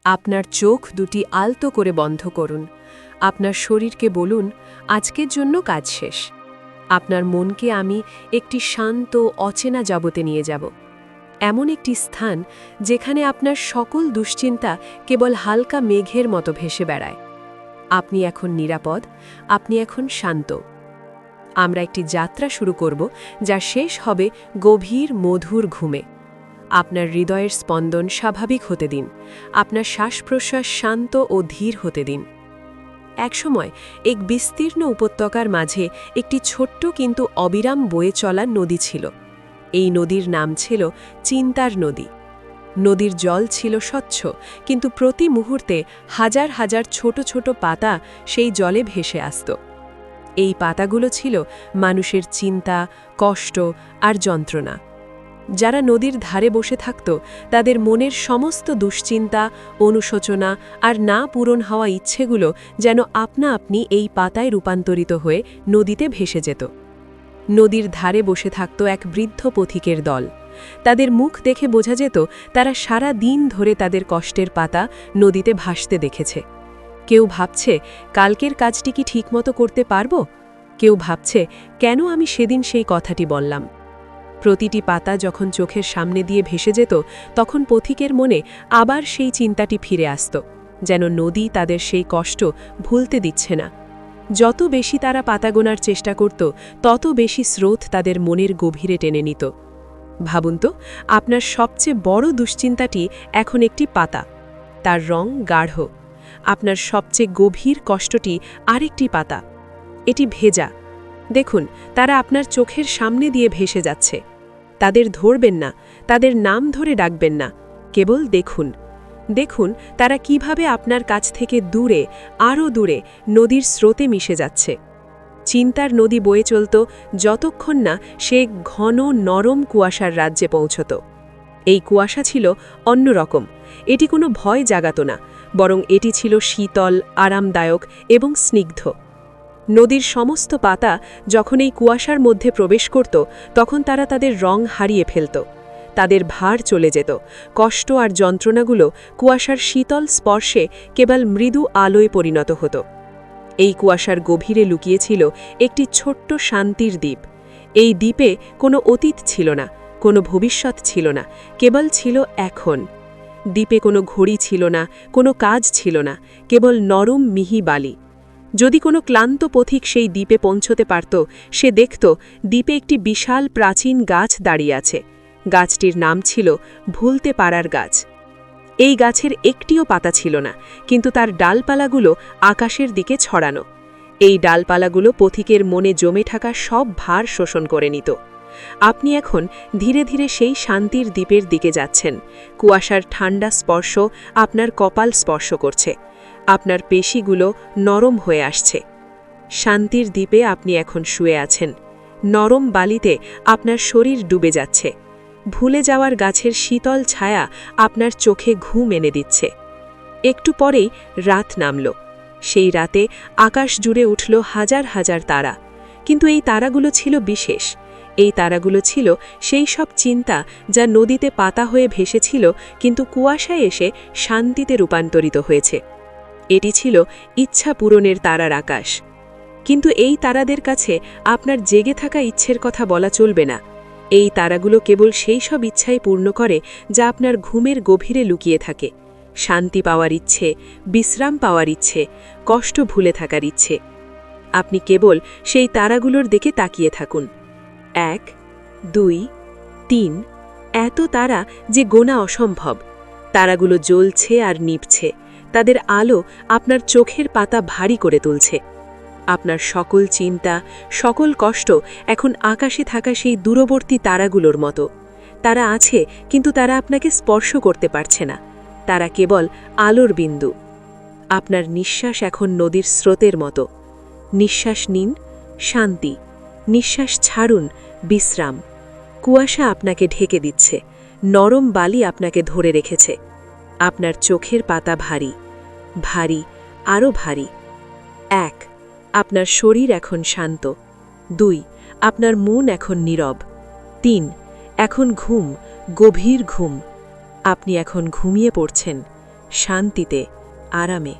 আপনার চোখ দুটি আলতো করে বন্ধ করুন। আপনার শরীরকে বলুন, আজকের জন্য কাজ শেষ। আপনার মনকে আমি একটি শান্ত অচেনা জগতে নিয়ে যাব, এমন একটি স্থান যেখানে আপনার সকল দুশ্চিন্তা কেবল হালকা মেঘের মতো ভেসে বেড়ায়। আপনি এখন নিরাপদ, আপনি এখন শান্ত। আমরা একটি যাত্রা শুরু করব যা শেষ হবে গভীর মধুর ঘুমে। আপনার হৃদয়ের স্পন্দন স্বাভাবিক হতে দিন, আপনার শ্বাস-প্রশ্বাস শান্ত ও ধীর হতে দিন। একসময় এক বিস্তীর্ণ উপত্যকার মাঝে একটি ছোট্ট কিন্তু অবিরাম বয়ে চলা নদী ছিল। এই নদীর নাম ছিল চিন্তার নদী। নদীর জল ছিল স্বচ্ছ, কিন্তু প্রতি মুহূর্তে হাজার হাজার ছোট ছোট পাতা সেই জলে ভেসে আসত। এই পাতাগুলো ছিল মানুষের চিন্তা, কষ্ট আর যন্ত্রণা। যারা নদীর ধারে বসে থাকত, তাদের মনের সমস্ত দুশ্চিন্তা, অনুশোচনা আর না পূরণ হওয়া ইচ্ছেগুলো যেন আপনা আপনি এই পাতায় রূপান্তরিত হয়ে নদীতে ভেসে যেত। নদীর ধারে বসে থাকত এক বৃদ্ধ পথিকের দল। তাদের মুখ দেখে বোঝা যেত তারা সারা দিন ধরে তাদের কষ্টের পাতা নদীতে ভাসতে দেখেছে। কেউ ভাবছে, কালকের কাজটি কি ঠিকমতো করতে পারব? কেউ ভাবছে, কেন আমি সেদিন সেই কথাটি বললাম? প্রতিটি পাতা যখন চোখের সামনে দিয়ে ভেসে যেত, তখন পথিকের মনে আবার সেই চিন্তাটি ফিরে আসত, যেন নদী তাদের সেই কষ্ট ভুলতে দিচ্ছে না। যত বেশি তারা পাতা গোনার চেষ্টা করত, তত বেশি স্রোত তাদের মনের গভীরে টেনে নিত। ভাবুন তো, আপনার সবচেয়ে বড় দুশ্চিন্তাটি এখন একটি পাতা, তার রং গাঢ়। আপনার সবচেয়ে গভীর কষ্টটি আরেকটি পাতা, এটি ভেজা। দেখুন, তারা আপনার চোখের সামনে দিয়ে ভেসে যাচ্ছে। তাদের ধরবেন না, তাদের নাম ধরে ডাকবেন না, কেবল দেখুন। দেখুন তারা কিভাবে আপনার কাছ থেকে দূরে, আরও দূরে নদীর স্রোতে মিশে যাচ্ছে। চিন্তার নদী বয়ে চলত যতক্ষণ না সে ঘন নরম কুয়াশার রাজ্যে পৌঁছত। এই কুয়াশা ছিল অন্যরকম। এটি কোনো ভয় জাগাত না, বরং এটি ছিল শীতল, আরামদায়ক এবং স্নিগ্ধ। নদীর সমস্ত পাতা যখন এই কুয়াশার মধ্যে প্রবেশ করত, তখন তারা তাদের রং হারিয়ে ফেলত। তাদের ভার চলে যেত, কষ্ট আর যন্ত্রণাগুলো কুয়াশার শীতল স্পর্শে কেবল মৃদু আলোয় পরিণত হতো। এই কুয়াশার গভীরে লুকিয়েছিল একটি ছোট্ট শান্তির দ্বীপ। এই দ্বীপে কোনো অতীত ছিল না, কোনো ভবিষ্যৎ ছিল না, কেবল ছিল এখন। দ্বীপে কোনো ঘড়ি ছিল না, কোনো কাজ ছিল না, কেবল নরম মিহি বালি। যদি কোনো ক্লান্ত পথিক সেই দ্বীপে পৌঁছতে পারত, সে দেখত দ্বীপে একটি বিশাল প্রাচীন গাছ দাঁড়িয়ে আছে। গাছটির নাম ছিল ভুলতে পারার গাছ। এই গাছের একটিও পাতা ছিল না, কিন্তু তার ডালপালাগুলো আকাশের দিকে ছড়ানো। এই ডালপালাগুলো পথিকের মনে জমে থাকা সব ভার শোষণ করে নিত। আপনি এখন ধীরে ধীরে সেই শান্তির দ্বীপের দিকে যাচ্ছেন। কুয়াশার ঠান্ডা স্পর্শ আপনার কপাল স্পর্শ করছে, আপনার পেশিগুলো নরম হয়ে আসছে। শান্তির দ্বীপে আপনি এখন শুয়ে আছেন। নরম বালিতে আপনার শরীর ডুবে যাচ্ছে। ভুলে যাওয়ার গাছের শীতল ছায়া আপনার চোখে ঘুম এনে দিচ্ছে। একটু পরেই রাত নামল। সেই রাতে আকাশ জুড়ে উঠল হাজার হাজার তারা। কিন্তু এই তারাগুলো ছিল বিশেষ। এই তারাগুলো ছিল সেই সব চিন্তা যা নদীতে পাতা হয়ে ভেসেছিল, কিন্তু কুয়াশায় এসে শান্তিতে রূপান্তরিত হয়েছে। এটি ছিল ইচ্ছা পূরণের তারার আকাশ। কিন্তু এই তারাদের কাছে আপনার জেগে থাকা ইচ্ছের কথা বলা চলবে না। এই তারাগুলো কেবল সেই সব ইচ্ছাই পূর্ণ করে যা আপনার ঘুমের গভীরে লুকিয়ে থাকে। শান্তি পাওয়ার ইচ্ছে, বিশ্রাম পাওয়ার ইচ্ছে, কষ্ট ভুলে থাকার ইচ্ছে। আপনি কেবল সেই তারাগুলোর দিকে তাকিয়ে থাকুন। 1, 2, 3, এত তারা যে গোনা অসম্ভব। তারাগুলো জ্বলছে আর নিভছে। তাদের আলো আপনার চোখের পাতা ভারী করে তুলছে। আপনার সকল চিন্তা, সকল কষ্ট এখন আকাশে থাকা সেই দূরবর্তী তারাগুলোর মতো। তারা আছে, কিন্তু তারা আপনাকে স্পর্শ করতে পারছে না। তারা কেবল আলোর বিন্দু। আপনার নিঃশ্বাস এখন নদীর স্রোতের মতো। নিঃশ্বাস নিন, শান্তি। নিঃশ্বাস ছাড়ুন, বিশ্রাম। কুয়াশা আপনাকে ঢেকে দিচ্ছে, নরম বালি আপনাকে ধরে রেখেছে। আপনার চোখের পাতা ভারী, ভারী, আরও ভারী। 1, আপনার শরীর এখন শান্ত। 2, আপনার মন এখন নীরব। 3, এখন ঘুম, গভীর ঘুম। আপনি এখন ঘুমিয়ে পড়ছেন। শান্তিতে, আরামে।